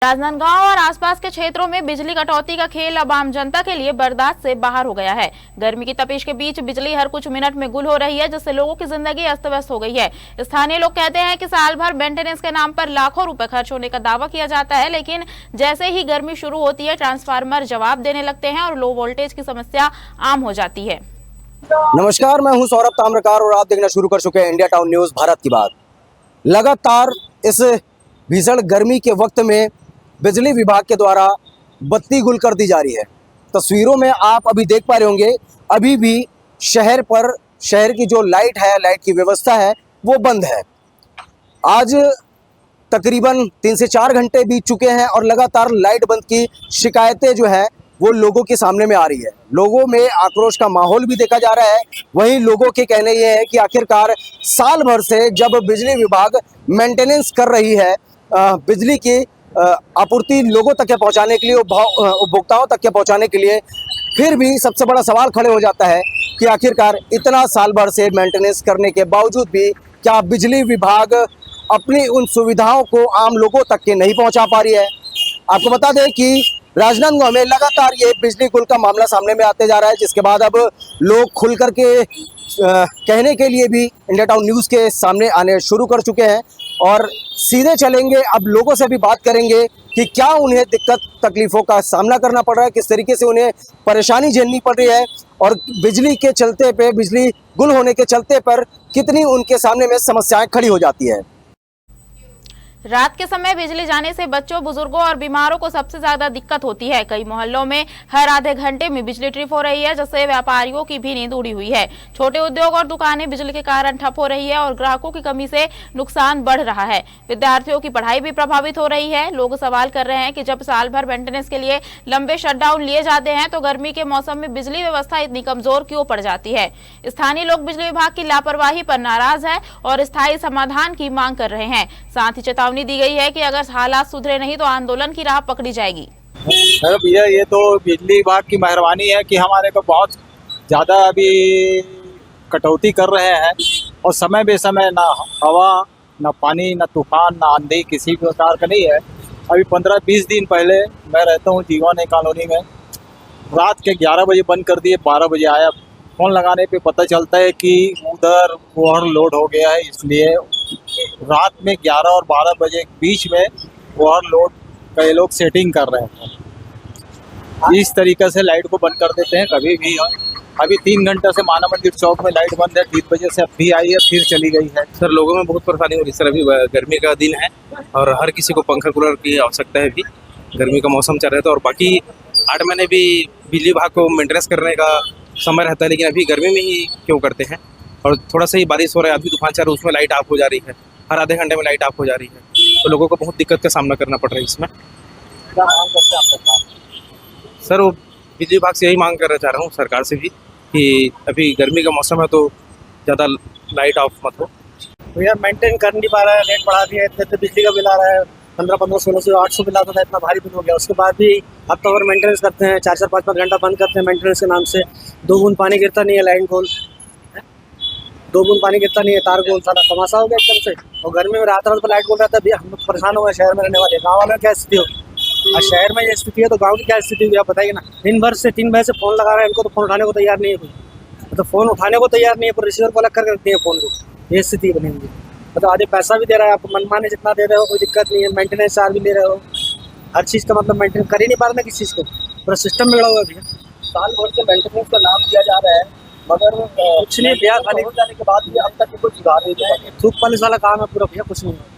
राजनांदगांव और आसपास के क्षेत्रों में बिजली कटौती का खेल अब आम जनता के लिए बर्दाश्त से बाहर हो गया है। गर्मी की तपिश के बीच बिजली हर कुछ मिनट में गुल हो रही है, जिससे लोगों की जिंदगी अस्त व्यस्त हो गई है। स्थानीय लोग कहते हैं कि साल भर मेंटेनेंस के नाम पर लाखों रुपए खर्च होने का दावा किया जाता है, लेकिन जैसे ही गर्मी शुरू होती है ट्रांसफार्मर जवाब देने लगते हैं और लो वोल्टेज की समस्या आम हो जाती है। नमस्कार, मैं हूं सौरभ ताम्रकार और आप देखना शुरू कर चुके हैं इंडिया टाउन न्यूज भारत की बात। लगातार इस भीषण गर्मी के वक्त में बिजली विभाग के द्वारा बत्ती गुल कर दी जा रही है। तस्वीरों में आप अभी देख पा रहे होंगे, अभी भी शहर की जो लाइट की व्यवस्था है वो बंद है। आज तकरीबन 3 से 4 घंटे बीत चुके हैं और लगातार लाइट बंद की शिकायतें जो है वो लोगों के सामने में आ रही है। लोगों में आक्रोश का माहौल भी देखा जा रहा है। वहीं लोगों के कहने ये है कि आखिरकार साल भर से जब बिजली विभाग मेंटेनेंस कर रही है, बिजली की आपूर्ति लोगों तक के पहुंचाने के लिए, उपभोक्ताओं तक के पहुंचाने के लिए, फिर भी सबसे बड़ा सवाल खड़े हो जाता है कि आखिरकार इतना साल भर से मेंटेनेंस करने के बावजूद भी क्या बिजली विभाग अपनी उन सुविधाओं को आम लोगों तक के नहीं पहुंचा पा रही है। आपको बता दें कि राजनांदगांव में लगातार ये बिजली गुल का मामला सामने में आते जा रहा है, जिसके बाद अब लोग खुल करके कहने के लिए भी इंडिया टाउन न्यूज़ के सामने आने शुरू कर चुके हैं और सीधे चलेंगे, अब लोगों से भी बात करेंगे कि क्या उन्हें दिक्कत तकलीफ़ों का सामना करना पड़ रहा है, किस तरीके से उन्हें परेशानी झेलनी पड़ रही है और बिजली के चलते पे, बिजली गुल होने के चलते पर कितनी उनके सामने में समस्याएं खड़ी हो जाती है। रात के समय बिजली जाने से बच्चों, बुजुर्गों और बीमारों को सबसे ज्यादा दिक्कत होती है। कई मोहल्लों में हर आधे घंटे में बिजली ट्रिप हो रही है, जिससे व्यापारियों की भी नींद उड़ी हुई है। छोटे उद्योग और दुकानें बिजली के कारण ठप हो रही है और ग्राहकों की कमी से नुकसान बढ़ रहा है। विद्यार्थियों की पढ़ाई भी प्रभावित हो रही है। लोग सवाल कर रहे हैं कि जब साल भर मेंटेनेंस के लिए लंबे शटडाउन लिए जाते हैं तो गर्मी के मौसम में बिजली व्यवस्था इतनी कमजोर क्यों पड़ जाती है। स्थानीय लोग बिजली विभाग की लापरवाही पर नाराज है और स्थायी समाधान की मांग कर रहे हैं। साथ ही चेतावनी दी गई है कि अगर हालात सुधरे नहीं तो आंदोलन की राह पकड़ी जाएगी। भैया, ये तो बिजली विभाग की मेहरबानी है कि हमारे को बहुत ज़्यादा अभी कटौती कर रहे हैं और समय बेसमय ना हवा, ना पानी, ना तूफान, ना आंधी किसी प्रकार का नहीं है। अभी 15-20 दिन पहले मैं रहता हूँ जीवन कॉलोनी में, रात के 11 बजे बंद कर दिए, 12 बजे आया। फ़ोन लगाने पे पता चलता है कि उधर ओवरलोड हो गया है, इसलिए रात में 11 और 12 बजे के बीच में ओवरलोड कई लोग सेटिंग कर रहे हैं। इस तरीके से लाइट को बंद कर देते हैं कभी भी। अभी 3 घंटे से माना मंदिर चौक में लाइट बंद है, 3 बजे से अब भी आई है, फिर चली गई है। सर, लोगों में बहुत परेशानी हो रही है सर। अभी गर्मी का दिन है और हर किसी को पंखा कूलर की आवश्यकता है। अभी गर्मी का मौसम चल रहा था और बाकी 8 महीने भी बिजली विभाग को मेंटेनेंस करने का समय रहता है, लेकिन अभी गर्मी में ही क्यों करते हैं। और थोड़ा सा ही बारिश हो रहा है, अभी तूफान चल रहा है, उसमें लाइट ऑफ हो जा रही है, हर आधे घंटे में लाइट ऑफ हो जा रही है, तो लोगों को बहुत दिक्कत का सामना करना पड़ रहा है इसमें। क्या मांग करते हैं आप सर, वो बिजली विभाग से यही मांग करना चाह रहा हूँ सरकार से भी कि अभी गर्मी का मौसम है तो ज़्यादा लाइट ऑफ मत हो। भैया मेंटेन कर नहीं पा रहा है, रेट बढ़ा दिया है, इतने बिजली का बिल आ रहा है, 1500-1600 800 बिल आता था, इतना भारी बिल हो गया। उसके बाद भी अब तो अगर मेंटेनेंस करते हैं 4-4 5-5 घंटा बंद करते हैं मेंटेनेंस के नाम से, 2 बूंद पानी गिरता नहीं है, लाइन गोल 2 बूंद पानी गिरता नहीं है, तार गोल, सारा तमाशा हो गया एकदम से। और गर्मी में रात रात पर लाइट गोल रहता है भैया, हम लोग परेशान हो गए शहर में रहने वाले। गाँव वालों की क्या स्थिति होगी, और शहर में ये स्थिति है तो गाँव की क्या स्थिति होगी आप बताइए ना। दिन भर से 3 बजे से फ़ोन लगा रहे हैं, इनको तो फ़ोन उठाने को तैयार नहीं है कोई, तो फ़ोन उठाने को तैयार नहीं है, पर रिसीवर को अलग करके रखते हैं फ़ोन को। ये स्थिति बनी हुई है। मतलब आधे पैसा भी दे रहा है, आपको मनमाने जितना दे रहे हो कोई दिक्कत नहीं है, मेंटेनेंस चार्ज भी ले रहे हो, हर चीज़ का मतलब मेंटेन कर ही नहीं पा रहे ना किसी चीज़ को, पूरा सिस्टम बिगड़ा हुआ है भैया। साल भर से मेंटेनेंस का नाम दिया जा रहा है, मगर कुछ नहीं भैया, खाली हो जाने के बाद भी अब तक कोई सुधार नहीं है। थूक पालिश वाला काम है पूरा भैया, कुछ नहीं है।